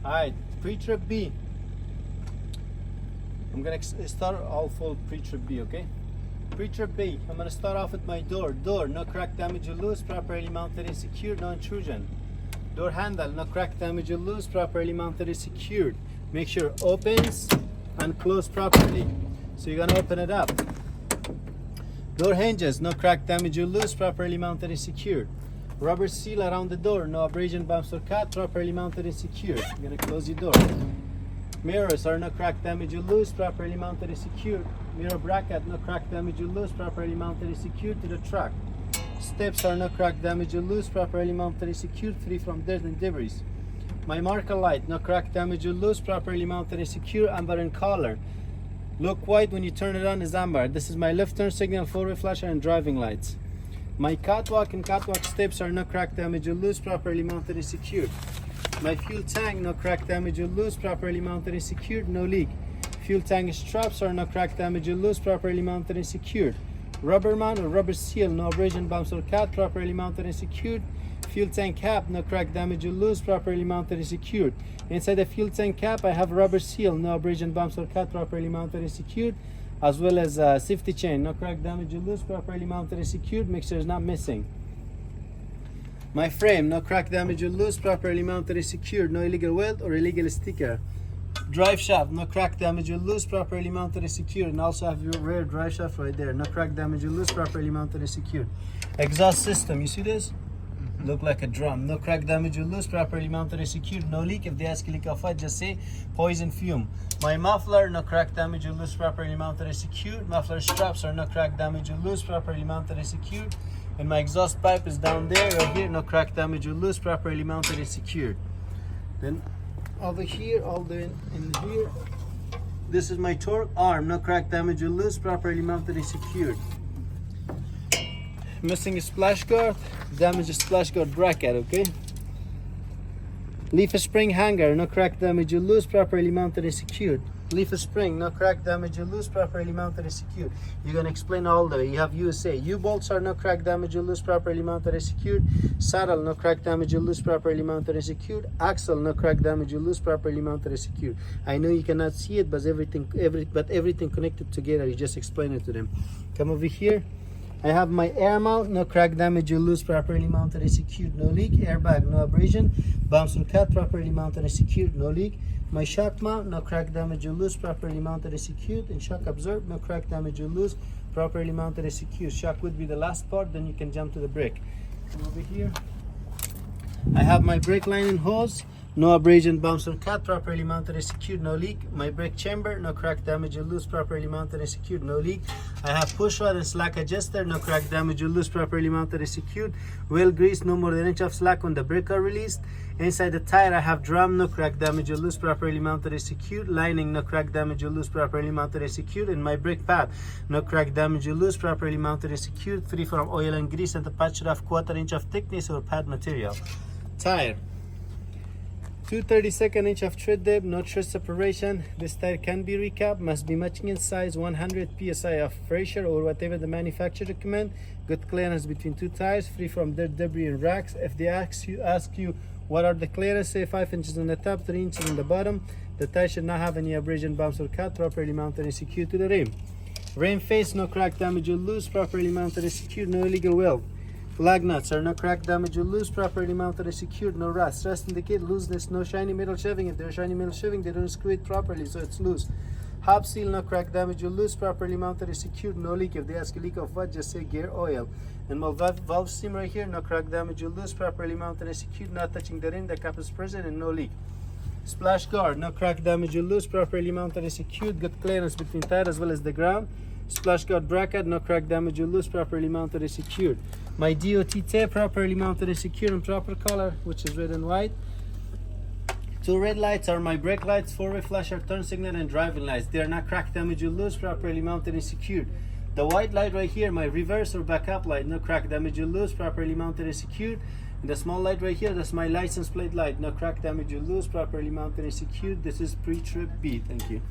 Alright, pre-trip B. I'm gonna start all full pre-trip B, okay? Pre-trip B, I'm gonna start off with my door. Door, no crack, damage or loose, properly mounted and secured, no intrusion. Door handle, no crack, damage or loose, properly mounted and secured. Make sure it opens and close properly. So you're gonna open it up. Door hinges, no crack, damage or loose, properly mounted and secured. Rubber seal around the door, no abrasion, bumps or cut, properly mounted and secured. You're gonna close your door. Mirrors are no crack, damage or loose, properly mounted and secured. Mirror bracket, no crack, damage or loose, properly mounted and secured to the truck. Steps are no crack, damage or loose, properly mounted and secured, free from dirt and debris. My marker light, no crack, damage or loose, properly mounted and secure, amber in color. Look white when you turn it on is amber. This is my left turn signal, forward flasher, and driving lights. My catwalk and catwalk steps are no crack, damage or loose, properly mounted and secured. My fuel tank, no crack, damage or loose, properly mounted and secured, no leak. Fuel tank straps are no crack, damage or loose, properly mounted and secured. Rubber mount or rubber seal, no abrasion, bumps or cut, properly mounted and secured. Fuel tank cap, no crack, damage or loose, properly mounted and secured. Inside the fuel tank cap, I have rubber seal, no abrasion, bumps or cut, properly mounted and secured, as well as safety chain, no crack, damage or loose, properly mounted and secured. Make sure it's not missing. My frame, no crack, damage or loose, properly mounted and secured, no illegal weld or illegal sticker. Drive shaft, no crack, damage or loose, properly mounted and secured, and also have your rear drive shaft right there, no crack, damage or loose, properly mounted and secured. Exhaust system, you see this? Look like a drum. No crack, damage or loose, properly mounted and secured, no leak. If they ask you leak of what, just say poison fume. My muffler, no crack, damage or loose, properly mounted and secured. Muffler straps are no crack, damage or loose, properly mounted and secured. And my exhaust pipe is down there, right here, no crack, damage or loose, properly mounted and secured. Then over here, all the in here, this is my torque arm, no crack, damage or loose, properly mounted and secured. Missing a splash guard, damage a splash guard bracket, okay? Leaf spring hanger, no crack, damage or loose, properly mounted and secured. Leaf spring, no crack, damage or loose, properly mounted and secured. You're gonna explain all the way. You have USA. U-bolts are no crack, damage or loose, properly mounted and secured. Saddle, no crack, damage or loose, properly mounted and secured. Axle, no crack, damage or loose, properly mounted and secured. I know you cannot see it, but everything connected together. You just explain it to them. Come over here. I have my air mount, no crack, damage or loose, properly mounted and secured, no leak. Airbag, no abrasion. Bumps or cut, properly mounted and secured, no leak. My shock mount, no crack, damage or loose, properly mounted and secured. And shock absorb, no crack, damage or loose, properly mounted and secured. Shock would be the last part, then you can jump to the brake. Come over here. I have my brake line and hose. No abrasion, bumps or cut, properly mounted and secured, no leak. My brake chamber, no crack, damage or loose, properly mounted and secured, no leak. I have push rod and slack adjuster, no crack, damage or loose, properly mounted and secured. Well greased, no more than an inch of slack when the brake are released. Inside the tire, I have drum, no crack, damage or loose, properly mounted and secured. Lining, no crack, damage or loose, properly mounted and secured. And my brake pad, no crack, damage or loose, properly mounted and secured. Free from oil and grease, and the pad should have 1/4 inch of thickness or pad material. Tire. 2/32 inch of tread depth, no tread separation. This tire can be recapped, must be matching in size, 100 psi of pressure or whatever the manufacturer recommend. Good clearance between two tires, free from dirt, debris and racks. If they ask you what are the clearance, say 5 inches on the top, 3 inches on the bottom. The tire should not have any abrasion, bumps or cut, properly mounted and secured to the rim. Rim face, no crack, damage or loose, properly mounted and secured, no illegal weld. Lug nuts are no crack, damage or loose, properly mounted and secured, no rust. Rust indicate looseness, no shiny metal shaving. If there's shiny metal shaving, they don't screw it properly, so it's loose. Hub seal, no crack, damage or loose, properly mounted and secured, no leak. If they ask you leak of what, just say gear oil. And my valve stem right here, no crack, damage or loose, properly mounted and secured, not touching the rim, the cap is present and no leak. Splash guard, no crack, damage or loose, properly mounted and secured, good clearance between tire as well as the ground. Splash guard bracket, no crack, damage or loose, properly mounted and secured. My DOT tape, properly mounted and secured in proper color, which is red and white. Two red lights are my brake lights, forward flasher, turn signal, and driving lights. They are not crack, damage or loose, properly mounted and secured. The white light right here, my reverse or backup light, no crack, damage or loose, properly mounted and secured. And the small light right here, that's my license plate light, no crack, damage or loose, properly mounted and secured. This is pre-trip B. Thank you.